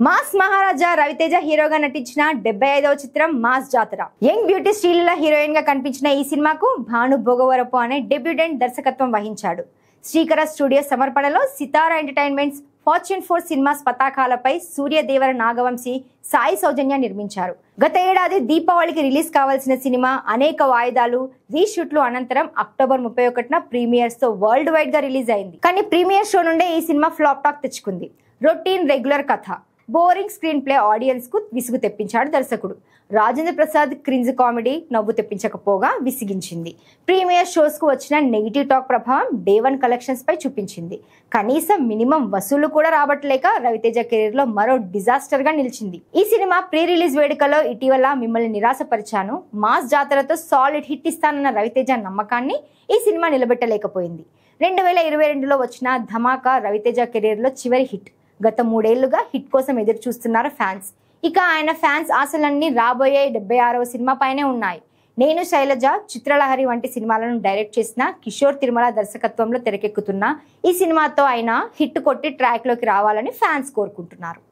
Mass మహారాజా రవితేజ హీరోగా నటించిన 75వ చిత్రం మాస్ జాతర. యంగ్ బ్యూటీ శ్రీలీల హీరోయిన్ గా కనిపించిన ఈ సినిమాకు భాను భోగవరపు అనే డెబ్యూటెంట్ దర్శకత్వం వహించాడు. శ్రీకర స్టూడియో సమర్పణలో సితారా ఎంటర్టైన్మెంట్స్, ఫార్చ్యూన్ 4 సినిమాస్ పతాకాలపై సూర్యదేవర నాగవంశీ, సాయి సౌజన్య నిర్మించారు. గత ఏడాది దీపావళికి రిలీజ్ కావాల్సిన సినిమా అనేక వాయిదాలు, రీషూట్లు అనంతరం అక్టోబర్ 31న ప్రీమియర్స్ తో వరల్డ్ వైడ్ గా రిలీజ్ అయింది. కానీ ప్రీమియర్ షో నుండే ఈ సినిమా ఫ్లాప్ టాక్ తెచ్చుకుంది. రొటీన్ రెగ్యులర్ కథ, బోరింగ్ స్క్రీన్ ప్లే ఆడియన్స్ కు విసుగు తెప్పించాడు దర్శకుడు. రాజేంద్ర ప్రసాద్ క్రింజ్ కామెడీ నవ్వు తెప్పించకపోగా విసిగించింది. ప్రీమియర్ షోస్ కు వచ్చిన నెగిటివ్ టాక్ ప్రభావం డే 1 కలెక్షన్స్ పై చూపించింది. కనీసం మినిమం వసూలు కూడా రాబట్టలేక రవితేజ కెరీర్ లో మరో డిజాస్టర్ గా నిలిచింది. ఈ సినిమా ప్రీ రిలీజ్ వేడుకలో ఇటీవల మిమ్మల్ని నిరాశపరిచాను, మాస్ జాతరతో సాలిడ్ హిట్ ఇస్తానన్న రవితేజ నమ్మకాన్ని ఈ సినిమా నిలబెట్టలేకపోయింది. 2022లో వచ్చిన ధమాకా రవితేజ కెరీర్ లో చివరి హిట్. గత 3 ఏళ్లుగా హిట్ కోసం ఎదురు చూస్తున్నారు ఫ్యాన్స్. ఇక ఆయన ఫ్యాన్స్ ఆశలన్నీ రాబోయే 76వ సినిమా పైనే ఉన్నాయి. నేను శైలజ, చిత్రలహరి వంటి సినిమాలను డైరెక్ట్ చేసిన కిషోర్ తిరుమల దర్శకత్వంలో తెరకెక్కుతున్న ఈ సినిమాతో ఆయన హిట్ కొట్టి ట్రాక్ లోకి రావాలని ఫ్యాన్స్ కోరుకుంటున్నారు.